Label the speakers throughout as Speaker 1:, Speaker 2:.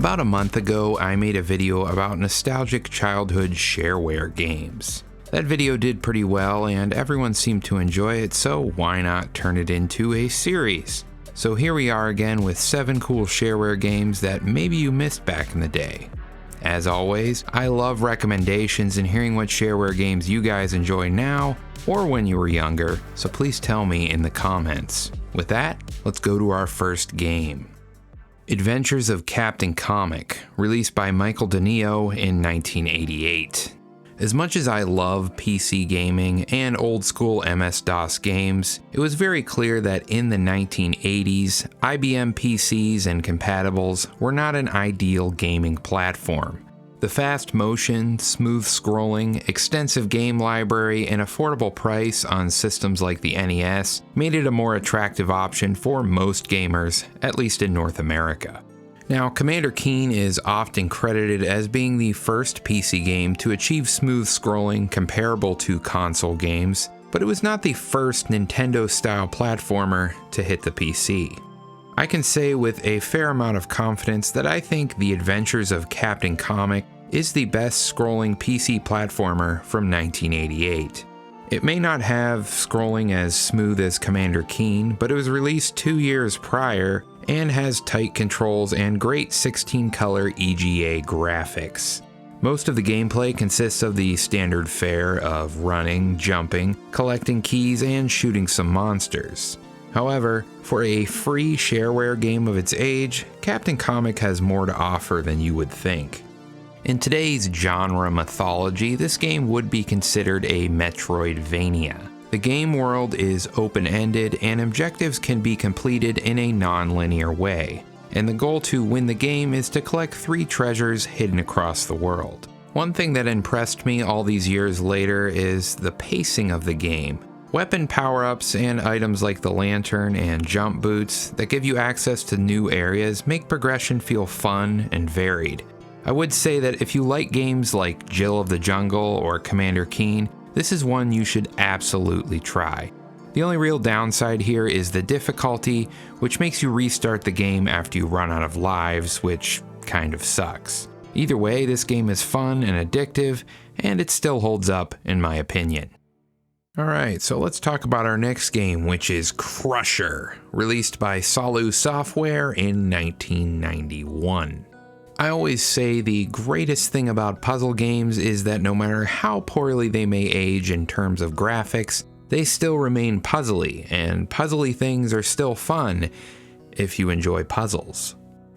Speaker 1: About a month ago, I made a video about nostalgic childhood shareware games. That video did pretty well and everyone seemed to enjoy it, so why not turn it into a series? So here we are again with 7 cool shareware games that maybe you missed back in the day. As always, I love recommendations and hearing what shareware games you guys enjoy now or when you were younger, so please tell me in the comments. With that, let's go to our first game. Adventures of Captain Comic, released by Michael DeNeo in 1988. As much as I love PC gaming and old school MS-DOS games, it was very clear that in the 1980s, IBM PCs and compatibles were not an ideal gaming platform. The fast motion, smooth scrolling, extensive game library, and affordable price on systems like the NES made it a more attractive option for most gamers, at least in North America. Now, Commander Keen is often credited as being the first PC game to achieve smooth scrolling comparable to console games, but it was not the first Nintendo-style platformer to hit the PC. I can say with a fair amount of confidence that I think The Adventures of Captain Comic is the best scrolling PC platformer from 1988. It may not have scrolling as smooth as Commander Keen, but it was released 2 years prior and has tight controls and great 16-color EGA graphics. Most of the gameplay consists of the standard fare of running, jumping, collecting keys, and shooting some monsters. However, for a free shareware game of its age, Captain Comic has more to offer than you would think. In today's genre mythology, this game would be considered a Metroidvania. The game world is open-ended and objectives can be completed in a non-linear way, and the goal to win the game is to collect 3 treasures hidden across the world. One thing that impressed me all these years later is the pacing of the game. Weapon power-ups and items like the lantern and jump boots that give you access to new areas make progression feel fun and varied. I would say that if you like games like Jill of the Jungle or Commander Keen, this is one you should absolutely try. The only real downside here is the difficulty, which makes you restart the game after you run out of lives, which kind of sucks. Either way, this game is fun and addictive, and it still holds up in my opinion. Alright, so let's talk about our next game, which is Crusher, released by Salu Software in 1991. I always say the greatest thing about puzzle games is that no matter how poorly they may age in terms of graphics, they still remain puzzly, and puzzly things are still fun if you enjoy puzzles.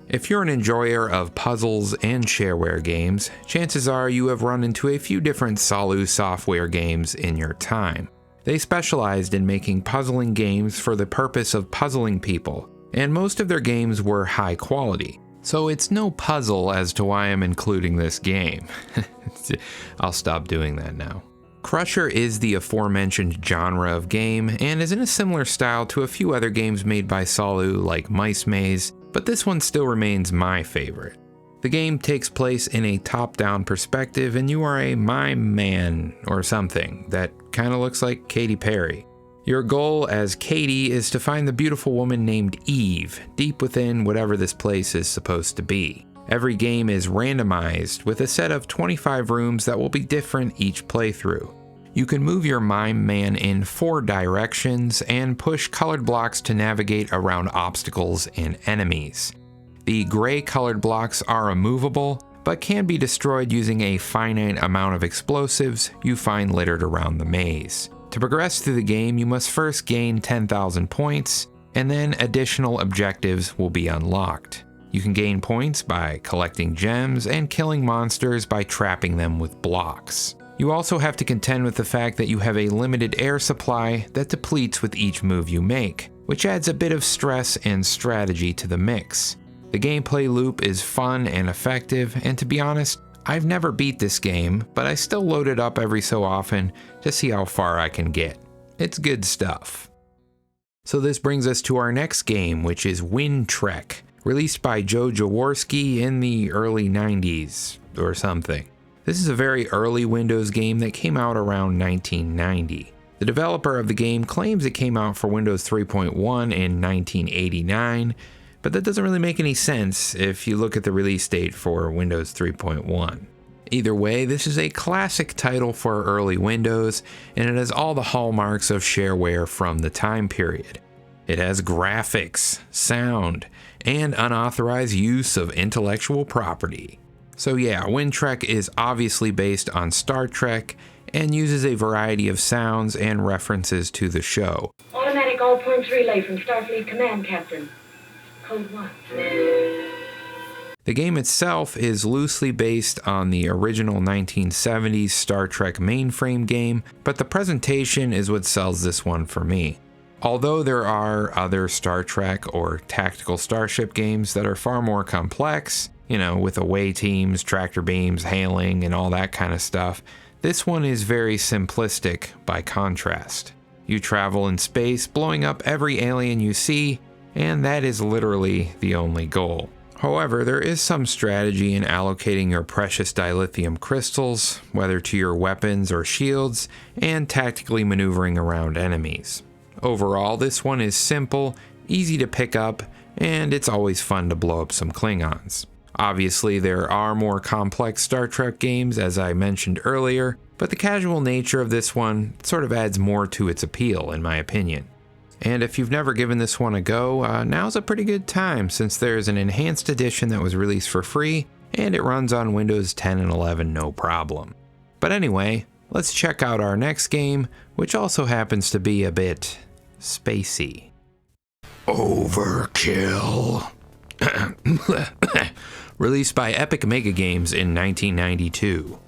Speaker 1: If you're an enjoyer of puzzles and shareware games, chances are you have run into a few different Salu Software games in your time. They specialized in making puzzling games for the purpose of puzzling people, and most of their games were high quality. So it's no puzzle as to why I'm including this game. I'll stop doing that now. Crusher is the aforementioned genre of game and is in a similar style to a few other games made by Salu like Mice Maze, but this one still remains my favorite. The game takes place in a top-down perspective and you are a mime man or something that kind of looks like Katy Perry. Your goal as Katie is to find the beautiful woman named Eve deep within whatever this place is supposed to be. Every game is randomized with a set of 25 rooms that will be different each playthrough. You can move your mime man in 4 directions and push colored blocks to navigate around obstacles and enemies. The gray colored blocks are immovable, but can be destroyed using a finite amount of explosives you find littered around the maze. To progress through the game, you must first gain 10,000 points, and then additional objectives will be unlocked. You can gain points by collecting gems and killing monsters by trapping them with blocks. You also have to contend with the fact that you have a limited air supply that depletes with each move you make, which adds a bit of stress and strategy to the mix. The gameplay loop is fun and effective, and to be honest, I've never beat this game, but I still load it up every so often to see how far I can get. It's good stuff. So this brings us to our next game, which is WinTrek, released by Joe Jaworski in the early 90s or something. This is a very early Windows game that came out around 1990. The developer of the game claims it came out for Windows 3.1 in 1989, but that doesn't really make any sense if you look at the release date for Windows 3.1. Either way, this is a classic title for early Windows, and it has all the hallmarks of shareware from the time period. It has graphics, sound, and unauthorized use of intellectual property. So yeah, WinTrek is obviously based on Star Trek and uses a variety of sounds and references to the show.
Speaker 2: Automatic all points relay from Starfleet Command, Captain. Code 1.
Speaker 1: The game itself is loosely based on the original 1970s Star Trek mainframe game, but the presentation is what sells this one for me. Although there are other Star Trek or tactical starship games that are far more complex, with away teams, tractor beams, hailing, and all that kind of stuff, this one is very simplistic by contrast. You travel in space, blowing up every alien you see, and that is literally the only goal. However, there is some strategy in allocating your precious dilithium crystals, whether to your weapons or shields, and tactically maneuvering around enemies. Overall, this one is simple, easy to pick up, and it's always fun to blow up some Klingons. Obviously, there are more complex Star Trek games, as I mentioned earlier, but the casual nature of this one sort of adds more to its appeal, in my opinion. And if you've never given this one a go, now's a pretty good time since there's an enhanced edition that was released for free, and it runs on Windows 10 and 11 no problem. But anyway, let's check out our next game, which also happens to be a bit spacey. OverKill. Released by Epic Mega Games in 1992.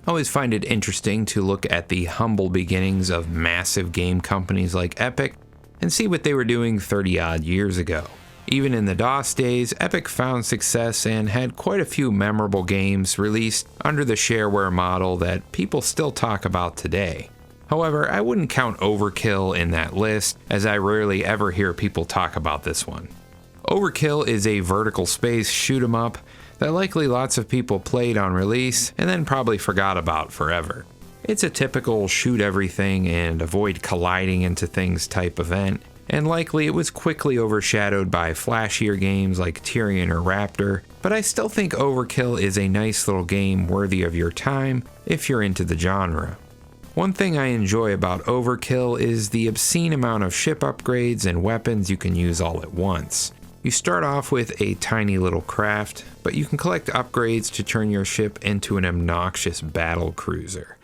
Speaker 1: I always find it interesting to look at the humble beginnings of massive game companies like Epic and see what they were doing 30-odd years ago. Even in the DOS days, Epic found success and had quite a few memorable games released under the shareware model that people still talk about today. However, I wouldn't count OverKill in that list, as I rarely ever hear people talk about this one. OverKill is a vertical space shoot 'em up that likely lots of people played on release and then probably forgot about forever. It's a typical shoot everything and avoid colliding into things type event, and likely it was quickly overshadowed by flashier games like Tyrion or Raptor, but I still think OverKill is a nice little game worthy of your time if you're into the genre. One thing I enjoy about OverKill is the obscene amount of ship upgrades and weapons you can use all at once. You start off with a tiny little craft, but you can collect upgrades to turn your ship into an obnoxious battle cruiser.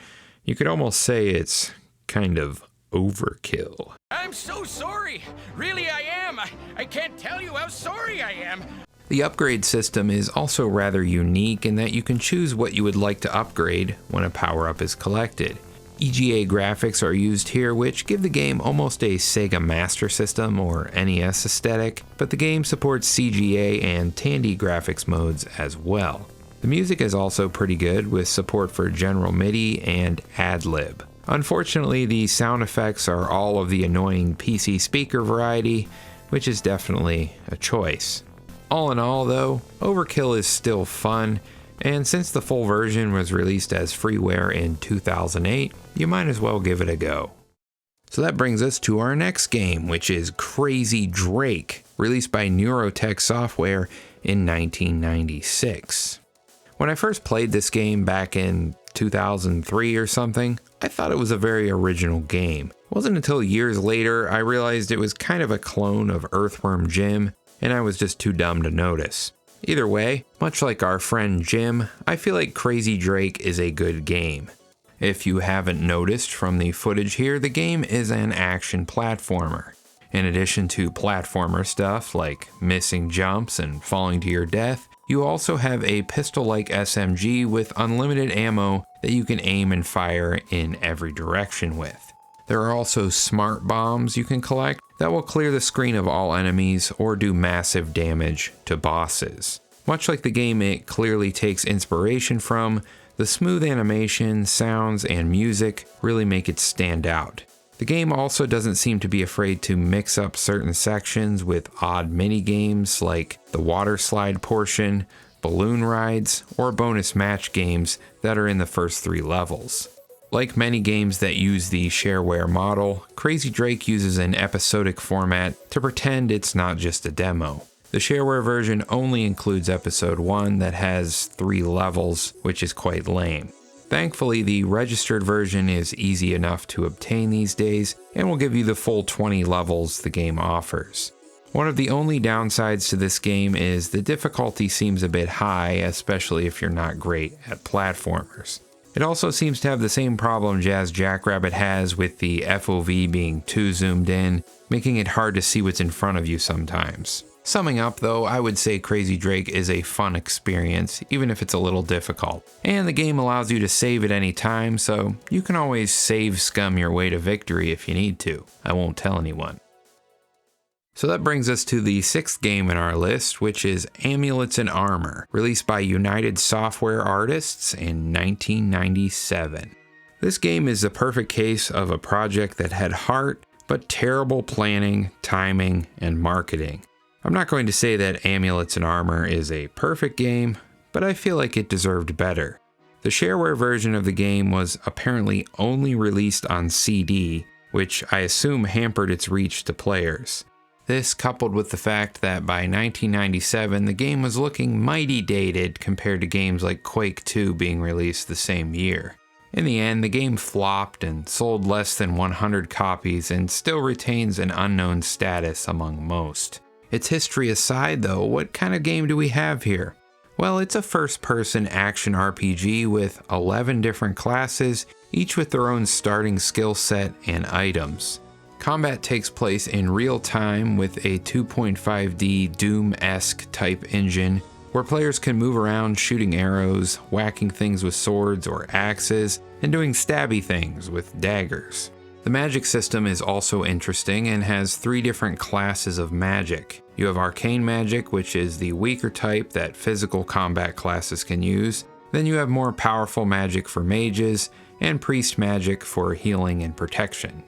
Speaker 1: You could almost say it's kind of overkill.
Speaker 3: I'm so sorry! Really I am! I can't tell you how sorry I am!
Speaker 1: The upgrade system is also rather unique in that you can choose what you would like to upgrade when a power-up is collected. EGA graphics are used here, which give the game almost a Sega Master System or NES aesthetic, but the game supports CGA and Tandy graphics modes as well. The music is also pretty good, with support for General MIDI and ad-lib. Unfortunately, the sound effects are all of the annoying PC speaker variety, which is definitely a choice. All in all though, OverKill is still fun, and since the full version was released as freeware in 2008, you might as well give it a go. So that brings us to our next game, which is Crazy Drake, released by Neurotech Software in 1996. When I first played this game back in 2003 or something, I thought it was a very original game. It wasn't until years later I realized it was kind of a clone of Earthworm Jim, and I was just too dumb to notice. Either way, much like our friend Jim, I feel like Crazy Drake is a good game. If you haven't noticed from the footage here, the game is an action platformer. In addition to platformer stuff like missing jumps and falling to your death, you also have a pistol-like SMG with unlimited ammo that you can aim and fire in every direction with. There are also smart bombs you can collect that will clear the screen of all enemies or do massive damage to bosses. Much like the game it clearly takes inspiration from, the smooth animation, sounds, and music really make it stand out. The game also doesn't seem to be afraid to mix up certain sections with odd mini-games like the water slide portion, balloon rides, or bonus match games that are in the first 3 levels. Like many games that use the shareware model, Crazy Drake uses an episodic format to pretend it's not just a demo. The Shareware version only includes episode 1 that has 3 levels, which is quite lame. Thankfully, the registered version is easy enough to obtain these days and will give you the full 20 levels the game offers. One of the only downsides to this game is the difficulty seems a bit high, especially if you're not great at platformers. It also seems to have the same problem Jazz Jackrabbit has with the FOV being too zoomed in, making it hard to see what's in front of you sometimes. Summing up though, I would say Crazy Drake is a fun experience, even if it's a little difficult. And the game allows you to save at any time, so you can always save scum your way to victory if you need to. I won't tell anyone. So that brings us to the 6th game in our list, which is Amulets Armor, released by United Software Artists in 1997. This game is the perfect case of a project that had heart, but terrible planning, timing, and marketing. I'm not going to say that Amulets Armor is a perfect game, but I feel like it deserved better. The Shareware version of the game was apparently only released on CD, which I assume hampered its reach to players. This, coupled with the fact that by 1997 the game was looking mighty dated compared to games like Quake 2 being released the same year. In the end, the game flopped and sold less than 100 copies and still retains an unknown status among most. Its history aside though, what kind of game do we have here? Well, it's a first-person action RPG with 11 different classes, each with their own starting skill set and items. Combat takes place in real time with a 2.5D Doom-esque type engine, where players can move around shooting arrows, whacking things with swords or axes, and doing stabby things with daggers. The magic system is also interesting and has 3 different classes of magic. You have arcane magic, which is the weaker type that physical combat classes can use. Then you have more powerful magic for mages, and priest magic for healing and protection.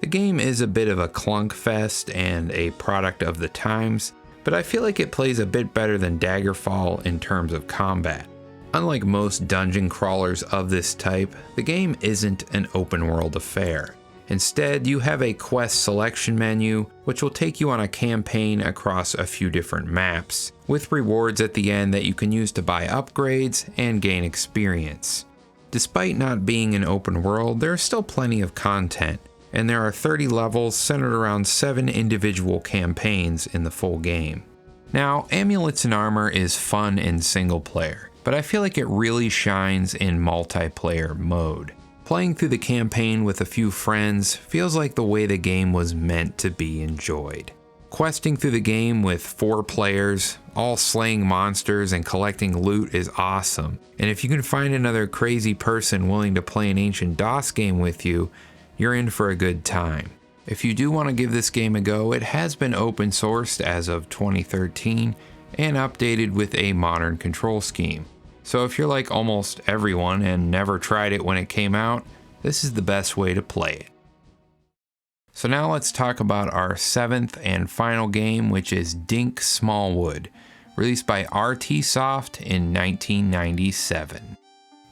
Speaker 1: The game is a bit of a clunk fest and a product of the times, but I feel like it plays a bit better than Daggerfall in terms of combat. Unlike most dungeon crawlers of this type, the game isn't an open world affair. Instead, you have a quest selection menu, which will take you on a campaign across a few different maps, with rewards at the end that you can use to buy upgrades and gain experience. Despite not being an open world, there is still plenty of content, and there are 30 levels centered around 7 individual campaigns in the full game. Now, Amulets Armor is fun in single player, but I feel like it really shines in multiplayer mode. Playing through the campaign with a few friends feels like the way the game was meant to be enjoyed. Questing through the game with 4 players, all slaying monsters and collecting loot is awesome, and if you can find another crazy person willing to play an ancient DOS game with you, you're in for a good time. If you do want to give this game a go, it has been open sourced as of 2013 and updated with a modern control scheme. So if you're like almost everyone and never tried it when it came out, this is the best way to play it. So now let's talk about our 7th and final game, which is Dink Smallwood, released by RT Soft in 1997.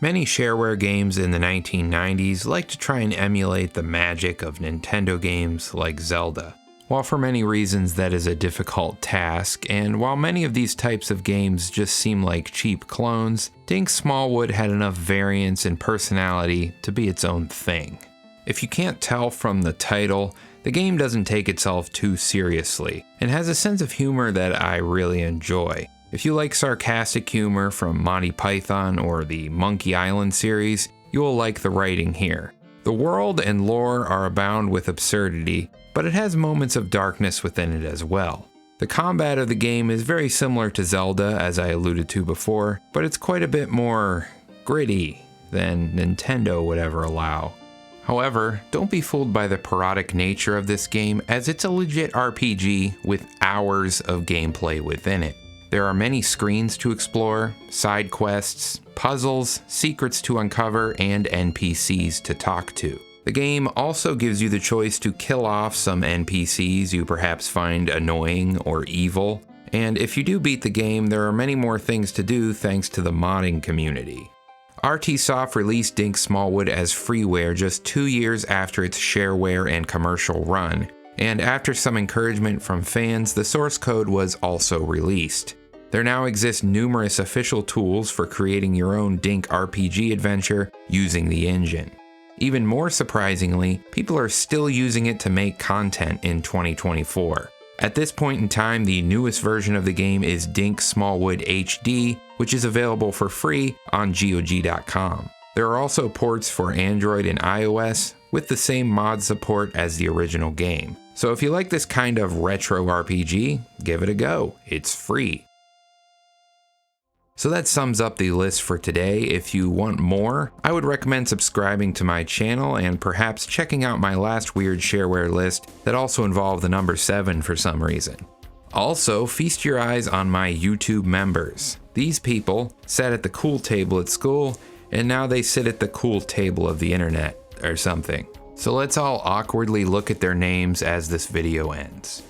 Speaker 1: Many Shareware games in the 1990s like to try and emulate the magic of Nintendo games like Zelda. While for many reasons that is a difficult task, and while many of these types of games just seem like cheap clones, Dink Smallwood had enough variance and personality to be its own thing. If you can't tell from the title, the game doesn't take itself too seriously, and has a sense of humor that I really enjoy. If you like sarcastic humor from Monty Python or the Monkey Island series, you will like the writing here. The world and lore are abound with absurdity, but it has moments of darkness within it as well. The combat of the game is very similar to Zelda, as I alluded to before, but it's quite a bit more gritty than Nintendo would ever allow. However, don't be fooled by the parodic nature of this game, as it's a legit RPG with hours of gameplay within it. There are many screens to explore, side quests, puzzles, secrets to uncover, and NPCs to talk to. The game also gives you the choice to kill off some NPCs you perhaps find annoying or evil, and if you do beat the game, there are many more things to do thanks to the modding community. RT Soft released Dink Smallwood as freeware just 2 years after its Shareware and commercial run, And after some encouragement from fans, the source code was also released. There now exist numerous official tools for creating your own Dink RPG adventure using the engine. Even more surprisingly, people are still using it to make content in 2024. At this point in time, the newest version of the game is Dink Smallwood HD, which is available for free on GOG.com. There are also ports for Android and iOS with the same mod support as the original game. So if you like this kind of retro RPG, give it a go. It's free. So that sums up the list for today. If you want more, I would recommend subscribing to my channel and perhaps checking out my last weird shareware list that also involved the number 7 for some reason. Also, feast your eyes on my YouTube members. These people sat at the cool table at school, and now they sit at the cool table of the internet, or something. So let's all awkwardly look at their names as this video ends.